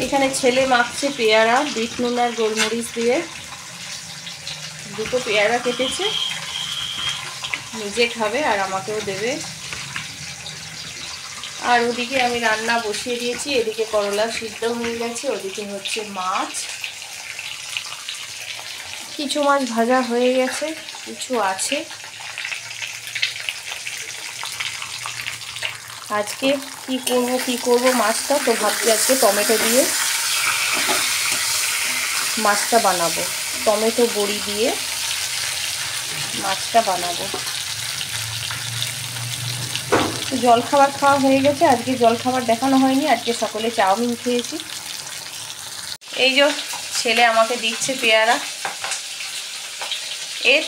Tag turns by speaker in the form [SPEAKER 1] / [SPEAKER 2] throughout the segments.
[SPEAKER 1] এখানে ছেলে মাখছে পেয়ারা বিট নুন আর গোলমরিচ দিয়ে। দুটো পেয়ারা কেটেছে, নিজে খাবে আর আমাকেও দেবে। আর ওদিকে আমি রান্না বসিয়ে দিয়েছি। এদিকে করলা সিদ্ধ হয়ে গেছে, ওদিকে হচ্ছে মাছ। কিছু মাছ ভাজা হয়ে গেছে, কিছু আছে। আজকে কি করব মাছটা, তো ভাবছি আজকে টমেটো দিয়ে মাছটা বানাবো। টমেটো বড়ি দিয়ে মাছটা বানাবো। জলখাবার খাওয়া হয়ে গেছে। আজকে জলখাবার দেখানো হয়নি, আজকে সকলে চাউমিন খেয়েছি। এই যে ছেলে আমাকে দিচ্ছে পেয়ারা।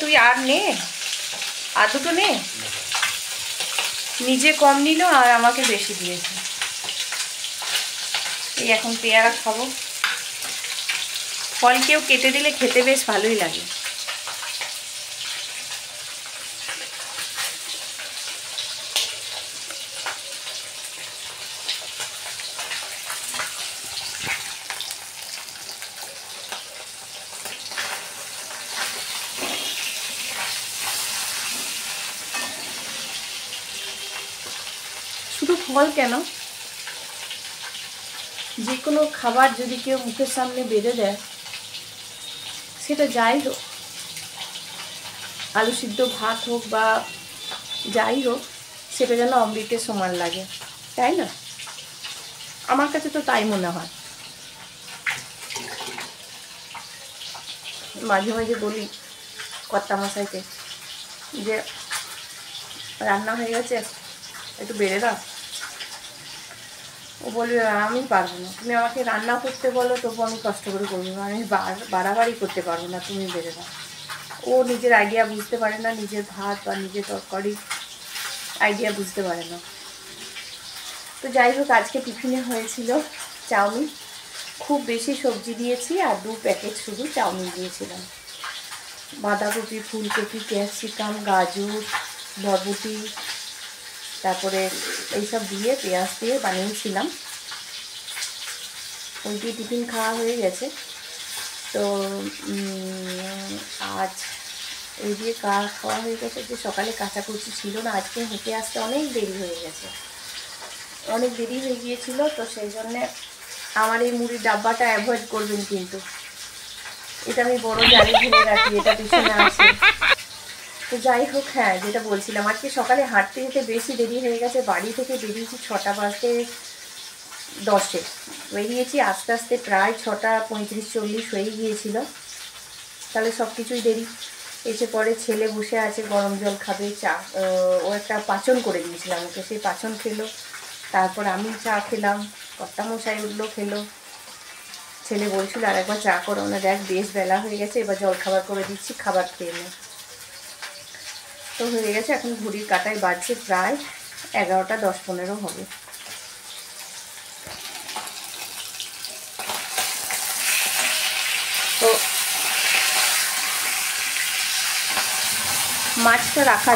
[SPEAKER 1] তুই আর নে, আর দুটো নে। নিজে কম নিল আর আমাকে বেশি দিয়েছে। এই এখন পেয়ারা খাবো। ফল কেউ কেটে দিলে খেতে বেশ ভালোই লাগে। শুধু ফল কেন, যে কোনো খাবার যদি কেউ মুখের সামনে বেঁধে দেয়, সেটা যাই হোক, আলু সিদ্ধ ভাত হোক বা যাই হোক, সেটা যেন অমৃতের সমান লাগে, তাই না? আমার কাছে তো তাই মনে হয়। মাঝে মাঝে বলি কর্তামশাইকে যে রান্না হয়ে গেছে, একটু বেড়ে দাও। ও বলবে আমি পারবো না, তুমি আমাকে রান্না করতে বলো তবু আমি কষ্ট করে করবো না, আমি বাড়াবাড়ি করতে পারবো না, তুমি বেড়ে দাও। ও নিজের আইডিয়া বুঝতে পারে না, নিজের ভাত বা নিজের তরকারি আইডিয়া বুঝতে পারে না। তো যাই হোক, আজকে টিফিনে হয়েছিল চাউমিন। খুব বেশি সবজি দিয়েছি আর 2 প্যাকেট শুধু চাউমিন দিয়েছিলাম। বাঁধাকপি, ফুলকপি, ক্যাপসিকাম, গাজর, বরবটি, তারপরে এইসব দিয়ে পেঁয়াজ দিয়ে বানিয়েছিলাম। ওই দিয়ে টিফিন খাওয়া হয়ে গেছে। তো আজ এই দিয়ে খাওয়া হয়ে গেছে। যে সকালে কাঁচাকুচি ছিল না, আজকে হেঁটে আসতে অনেক দেরি হয়ে গেছে, অনেক দেরি হয়ে গিয়েছিল। তো সেই জন্যে আমার এই মুড়ির ডাব্বাটা অ্যাভয়েড করবেন কিন্তু, এটা আমি বড় জালি ঢেলে রাখি, এটা পিছনে আসে। তো যাই হোক, হ্যাঁ যেটা বলছিলাম, আজকে সকালে হাঁটতে যেতে বেশি দেরি হয়ে গেছে। বাড়ি থেকে বেরিয়েছি 6টা বাজতে 10-এ বেরিয়েছি, আস্তে আস্তে প্রায় 6টা 35-40 হয়ে গিয়েছিল। তাহলে সব কিছুই দেরি। এসে পরে ছেলে বসে আছে, গরম জল খাবে, চা ও একটা পাচন করে দিয়েছিলাম ওকে, সেই পাচন খেলো। তারপর আমি চা খেলাম, কর্তামশাই উঠলো, খেলো। ছেলে বলছিল আর একবার চা করো না, দেখ বেশ বেলা হয়ে গেছে, এবার জল খাবার করে দিচ্ছি, খাবার খেয়ে নে। তো হয়ে গেছে, এখন ঘড়ির কাঁটায় বাজছে প্রায় 11টা 10-15 হবে। তো মাছটা রাখা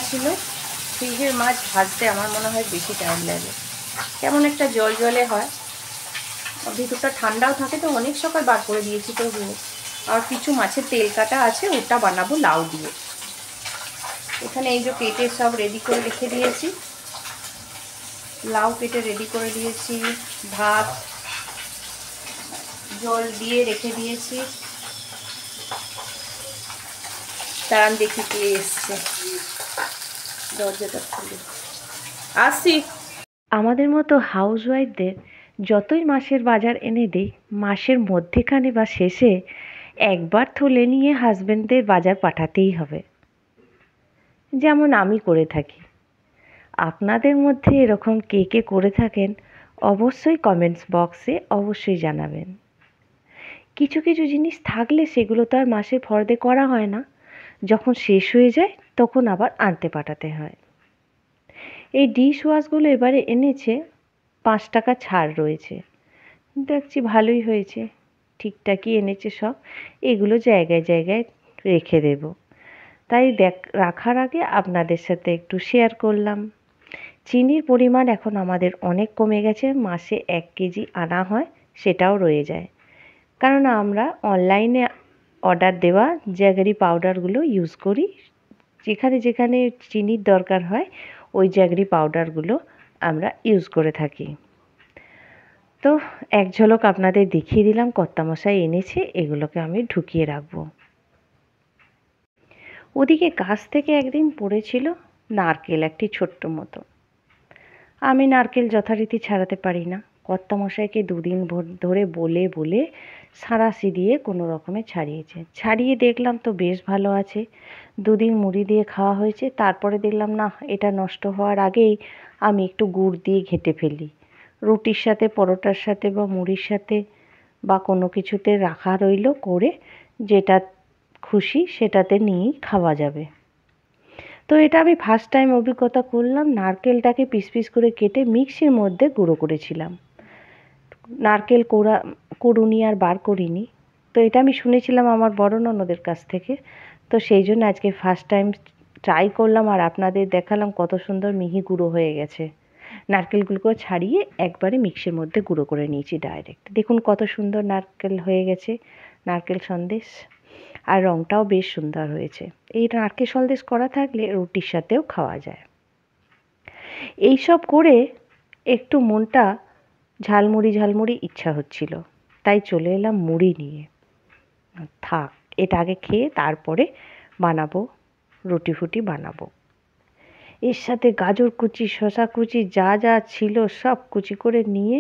[SPEAKER 1] ছিল ফ্রিজের মাছ ভাজতে আমার মনে হয় বেশি টাইম লাগে, কেমন একটা জল জলে হয়, ভিতরটা ঠান্ডাও থাকে। তো অনেক সকাল বার করে দিয়েছি। তো আর কিছু মাছের তেল কাটা আছে, ওটা বানাবো লাউ দিয়ে। এখানে এই যে কেটে সব রেডি করে রেখে দিয়েছি, লাউ কেটে রেডি করে দিয়েছি, ভাত জল দিয়ে রেখে দিয়েছি। দাঁড়ান দেখি কে এসছে, দরজাটা খুলে আসছি। আমাদের মতো হাউসওয়াইফদের যতই মাসের বাজার এনে দিই, মাসের মধ্যেখানে বা শেষে একবার থলে নিয়ে হাজব্যান্ডদের বাজার পাঠাতেই হবে, যেমন আমি করে থাকি। আপনাদের মধ্যে এরকম কে কে করে থাকেন অবশ্যই কমেন্টস বক্সে অবশ্যই জানাবেন। কিছু কিছু জিনিস থাকলে সেগুলো তো আর মাসের ফর্দে করা হয় না, যখন শেষ হয়ে যায় তখন আবার আনতে পাঠাতে হয়। এই ডিশ ওয়াশগুলো এবারে এনেছে, 5 টাকা ছাড় রয়েছে, দেখছি ভালোই হয়েছে, ঠিকঠাকই এনেছে সব। এগুলো জায়গায় জায়গায় রেখে দেব, তাই রাখার আগে আপনাদের সাথে একটু শেয়ার করলাম।
[SPEAKER 2] চিনির পরিমাণ এখন আমাদের অনেক কমে গেছে, মাসে 1 কেজি আনা হয়, সেটাও রয়ে যায়। কারণ আমরা অনলাইনে অর্ডার দেওয়া জ্যাগরি পাউডারগুলো ইউজ করি। যেখানে যেখানে চিনির দরকার হয় ওই জ্যাগরি পাউডারগুলো আমরা ইউজ করে থাকি। তো এক ঝলক আপনাদের দেখিয়ে দিলাম কর্তামশাই এনেছে, এগুলোকে আমি ঢুকিয়ে রাখবো। ওদিকে গাছ থেকে একদিন পড়েছিল নারকেল, একটি ছোট্ট মতো। আমি নারকেল যথারীতি ছাড়াতে পারি না, কর্তামশাইকে 2 দিন ধরে বলে বলে সাঁড়াশি দিয়ে কোনো রকমে ছাড়িয়েছে। ছাড়িয়ে দেখলাম তো বেশ ভালো আছে। 2 দিন মুড়ি দিয়ে খাওয়া হয়েছে, তারপরে দেখলাম না, এটা নষ্ট হওয়ার আগেই আমি একটু গুড় দিয়ে ঘেঁটে ফেলি। রুটির সাথে, পরোটার সাথে বা মুড়ির সাথে বা কোনো কিছুতে রাখা রইল করে, যেটা খুশি সেটাতে নিয়েই খাওয়া যাবে। তো এটা আমি ফার্স্ট টাইম অভিজ্ঞতা করলাম। নারকেলটাকে পিস পিস করে কেটে মিক্সির মধ্যে গুঁড়ো করেছিলাম। নারকেল কুড়ুনি আর বার করিনি। তো এটা আমি শুনেছিলাম আমার বড় ননদের কাছ থেকে। তো সেই জন্য আজকে ফার্স্ট টাইম ট্রাই করলাম আর আপনাদের দেখালাম কত সুন্দর মিহি গুঁড়ো হয়ে গেছে। নারকেলগুলোকে ছাড়িয়ে একবারে মিক্সির মধ্যে গুঁড়ো করে নিয়েছি ডাইরেক্ট। দেখুন কত সুন্দর নারকেল হয়ে গেছে, নারকেল সন্দেশ। আর রঙটাও বেশ সুন্দর হয়েছে। এই নারকেল সন্দেশ করা থাকলে রুটির সাথেও খাওয়া যায়। এইসব করে একটু মনটা ঝালমুড়ি ইচ্ছা হচ্ছিল, তাই চলে এলাম মুড়ি নিয়ে। থাক, এটা আগে খেয়ে তারপরে বানাবো, রুটি ফুটি বানাবো। এর সাথে গাজর কুচি, শসা কুচি যা যা ছিল সব কুচি করে নিয়ে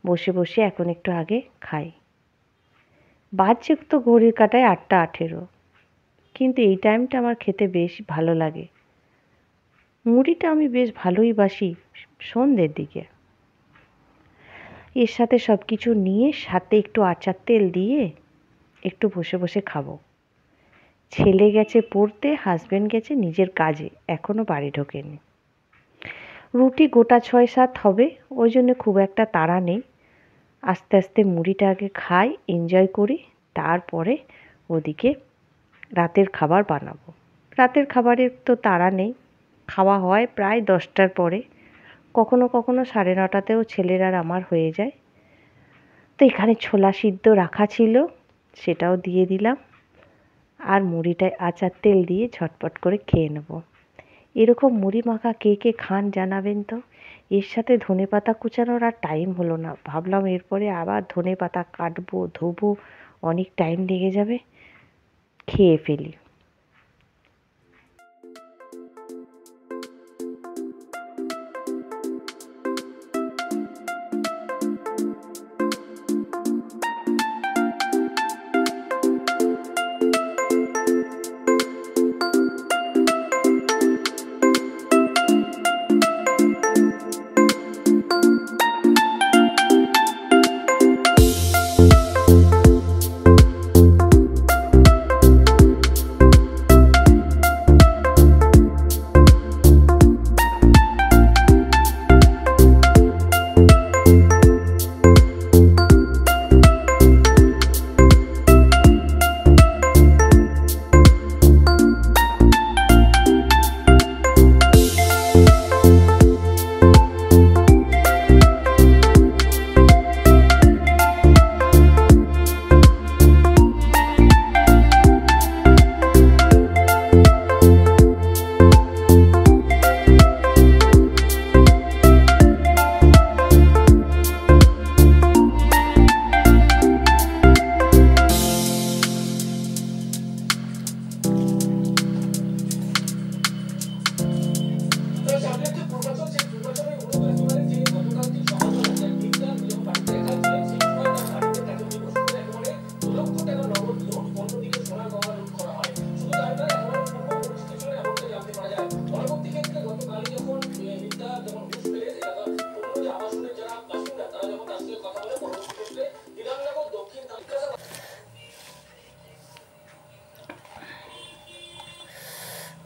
[SPEAKER 2] বসে বসে এখন একটু আগে খাই। বাজছে তো ঘড়ির কাঁটায় 8:18, কিন্তু এই টাইমটা আমার খেতে বেশ ভালো লাগে। মুড়িটা আমি বেশ ভালোই বাসি সন্ধ্যের দিকে। এর সাথে সব কিছু নিয়ে সাথে একটু আচার তেল দিয়ে একটু বসে বসে খাবো। ছেলে গেছে পড়তে, হাজবেন্ড গেছে নিজের কাজে, এখনো বাড়ি ঢোকেনি। রুটি গোটা 6-7 হবে, ওই জন্য খুব একটা তাড়া নেই। আস্তে আস্তে মুড়িটা আগে খাই, এনজয় করি, তারপরে ওদিকে রাতের খাবার বানাবো। রাতের খাবারের তো তাড়া নেই, খাওয়া হয় প্রায় 10টার পরে, কখনো কখনো 9:30তেও ছেলের আর আমার হয়ে যায়। তো এখানে ছোলা সিদ্ধ রাখা ছিল, সেটাও দিয়ে দিলাম, আর মুড়িটায় আচার তেল দিয়ে ঝটপট করে খেয়ে নেব। এরকম মুড়ি মাখা কে কে খান জানাবেন তো। এর সাথে ধনেপাতা কুচানোর আর টাইম হলো না, ভাবলাম এরপরে আবার ধনেপাতা কাটবো, ধোবো, অনেক টাইম লেগে যাবে, খেয়ে ফেলি।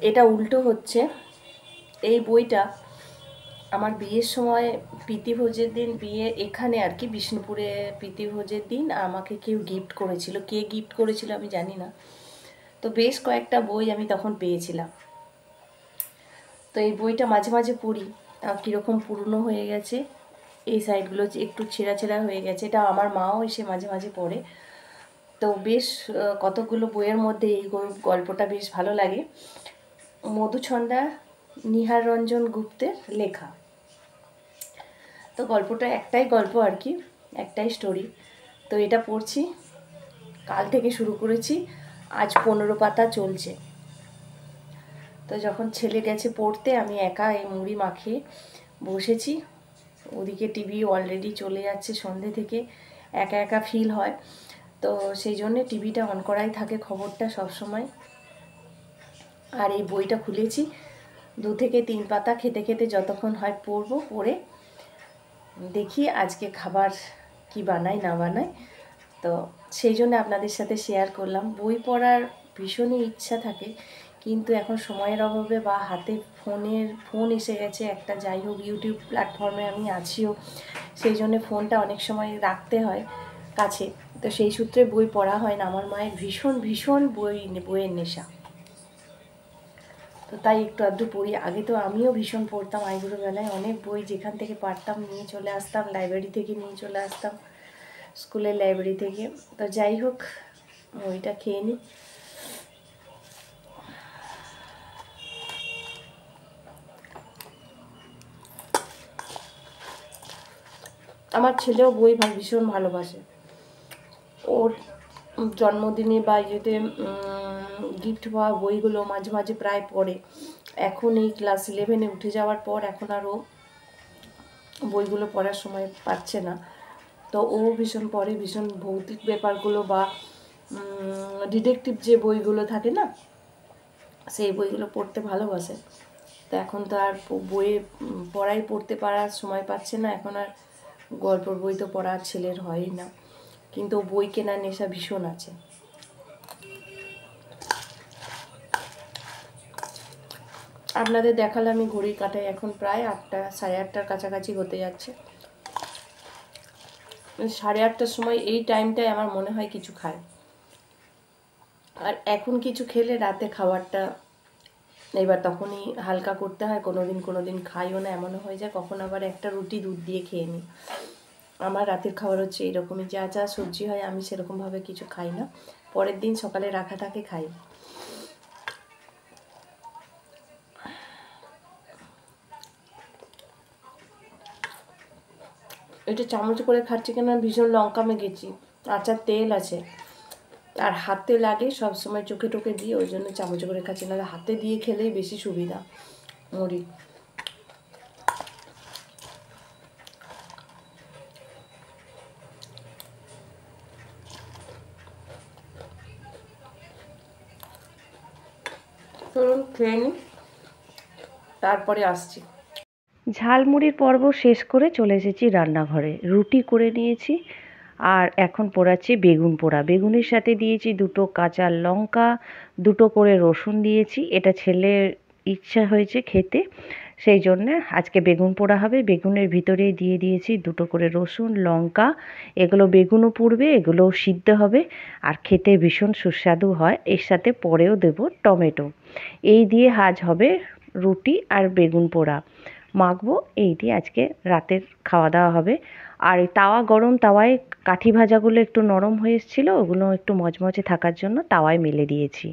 [SPEAKER 1] এটা উল্টো হচ্ছে। এই বইটা আমার বিয়ের সময় প্রীতিভোজের দিন, বিয়ে এখানে আর কি বিষ্ণুপুরে প্রীতিভোজের দিন আমাকে কেউ গিফট করেছিল। কে গিফট করেছিল আমি জানি না। তো বেশ কয়েকটা বই আমি তখন পেয়েছিলাম। তো এই বইটা মাঝে মাঝে পড়ি, কীরকম পুরনো হয়ে গেছে, এই সাইডগুলো একটু ছেঁড়া ছেঁড়া হয়ে গেছে। এটা আমার মাও এসে মাঝে মাঝে পড়ে। তো বেশ কতগুলো বইয়ের মধ্যে এই গল্পটা বেশ ভালো লাগে। মধুছন্দা নিহার রঞ্জন গুপ্তের লেখা। তো গল্পটা একটাই গল্প আর কি, একটাই স্টোরি। তো এটা পড়ছি, কাল থেকে শুরু করেছি, আজ 15 পাতা চলছে। তো যখন ছেলে গেছে পড়তে, আমি একা এই মুড়ি মাখিয়ে বসেছি। ওদিকে টিভি অলরেডি চলে যাচ্ছে সন্ধ্যে থেকে, একা একা ফিল হয়। তো সেই জন্যে টিভিটা অন করাই থাকে, খবরটা সবসময়। আর এই বইটা খুলেছি, 2 থেকে 3 পাতা খেতে খেতে যতক্ষণ হয় পড়বো, পড়ে দেখি আজকে খাবার কি বানাই না বানাই। তো সেই জন্য আপনাদের সাথে শেয়ার করলাম। বই পড়ার ভীষণই ইচ্ছা থাকে, কিন্তু এখন সময়ের অভাবে বা হাতে ফোন এসে গেছে একটা, যাই হোক ইউটিউব প্ল্যাটফর্মে আমি আছিও, সেই জন্য ফোনটা অনেক সময় রাখতে হয় কাছে। তো সেই সূত্রে বই পড়া হয় না। আমার মায়ের ভীষণ ভীষণ বইয়ের নেশা, তো তাই একটু আধটু পড়ি। আগে তো আমিও ভীষণ পড়তাম আইবুড়ো বেলায়, অনেক বই যেখান থেকে পারতাম নিয়ে চলে আসতাম, লাইব্রেরি থেকে নিয়ে চলে আসতাম, স্কুলের লাইব্রেরি থেকে। তো যাই হোক, বইটা খেয়ে নিই। আমার ছেলেও বই ভীষণ ভালোবাসে। ওর জন্মদিনে বা ইয়েতে গিফট পাওয়া বইগুলো মাঝে মাঝে প্রায় পড়ে। এখন এই ক্লাস 11-এ উঠে যাওয়ার পর এখন আর ও বইগুলো পড়ার সময় পাচ্ছে না। তো ও ভীষণ পড়ে, ভীষণ ভৌতিক ব্যাপারগুলো বা ডিটেকটিভ যে বইগুলো থাকে না, সেই বইগুলো পড়তে ভালোবাসে। তো এখন তো আর পড়াই পড়তে পারার সময় পাচ্ছে না, এখন আর গল্পের বই তো পড়ার ছেলের হয়ই না, কিন্তু বই কেনার নেশা ভীষণ আছে। আপনাদের দেখালে আমি ঘড়ির কাঁটায় এখন প্রায় 8টা, 8:30টার কাছাকাছি হতে যাচ্ছে। 8:30টার সময় এই টাইমটায় আমার মনে হয় কিছু খায়। আর এখন কিছু খেলে রাতে খাবারটা এবার তখনই হালকা করতে হয়, কোনোদিন খাইও না, এমনও হয়ে যায় কখন আবার একটা রুটি দুধ দিয়ে খেয়ে নিই। আমার রাতের খাবার হচ্ছে এইরকমই, যা যা সবজি হয় আমি সেরকমভাবে কিছু খাই না, পরের দিন সকালে রাখা থাকে খাই। এটা চামচ করে খাচ্ছি কেন, ভীষণ লঙ্কা মেখেছি, আচার তেল আছে, আর হাতে লাগে সব সময়, চোখে টোকে দিয়ে, ওই জন্য চামচ করে খাচ্ছি, নাহলে হাতে দিয়ে খেলেই বেশি সুবিধা মুড়ি। চলুন খেয়ে নিই, তারপরে আসছি।
[SPEAKER 2] ঝালমুড়ির পর্ব শেষ করে চলে এসেছি রান্নাঘরে। রুটি করে নিয়েছি, আর এখন পোড়াচ্ছি বেগুন পোড়া। বেগুনের সাথে দিয়েছি 2টো কাঁচা লঙ্কা, 2টো করে রসুন দিয়েছি। এটা ছেলের ইচ্ছা হয়েছে খেতে, সেই জন্যে আজকে বেগুন পোড়া হবে। বেগুনের ভিতরেই দিয়ে দিয়েছি 2টো করে রসুন, লঙ্কা। এগুলো বেগুনও পুড়বে, এগুলোও সিদ্ধ হবে, আর খেতে ভীষণ সুস্বাদু হয়। এর সাথে পরেও দেব টমেটো। এই দিয়ে আজ হবে রুটি আর বেগুন পোড়া মাখবো, এই দিয়ে আজকে রাতের খাওয়া দাওয়া হবে। আর ওই তাওয়া গরম, তাওয়ায় কাঠি ভাজাগুলো একটু নরম হয়ে এসেছিলো, ওগুলো একটু মচমচে থাকার জন্য তাওয়ায় মেলে দিয়েছি।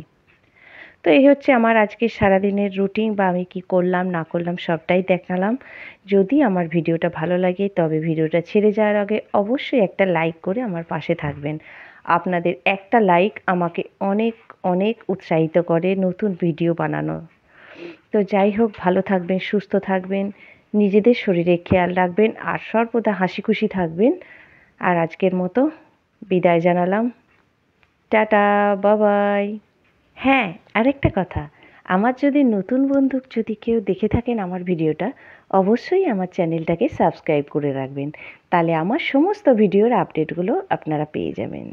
[SPEAKER 2] তো এই হচ্ছে আমার আজকের সারাদিনের রুটিন, বা আমি কি করলাম না করলাম সবটাই দেখালাম। যদি আমার ভিডিওটা ভালো লাগে তবে ভিডিওটা ছেড়ে যাওয়ার আগে অবশ্যই একটা লাইক করে আমার পাশে থাকবেন। আপনাদের একটা লাইক আমাকে অনেক অনেক উৎসাহিত করে নতুন ভিডিও বানানো। তো যাই হোক, ভালো থাকবেন, সুস্থ থাকবেন, নিজেদের শরীরে খেয়াল রাখবেন, আর সর্বদা হাসি খুশি থাকবেন। আর আজকের মতো বিদায় জানালাম। টাটা, বাবাই। হ্যাঁ, আরেকটা কথা, আমার যদি নতুন বন্ধু যদি কেউ দেখে থাকেন আমার ভিডিওটা, অবশ্যই আমার চ্যানেলটাকে সাবস্ক্রাইব করে রাখবেন, তাহলে আমার সমস্ত ভিডিওর আপডেটগুলো আপনারা পেয়ে যাবেন।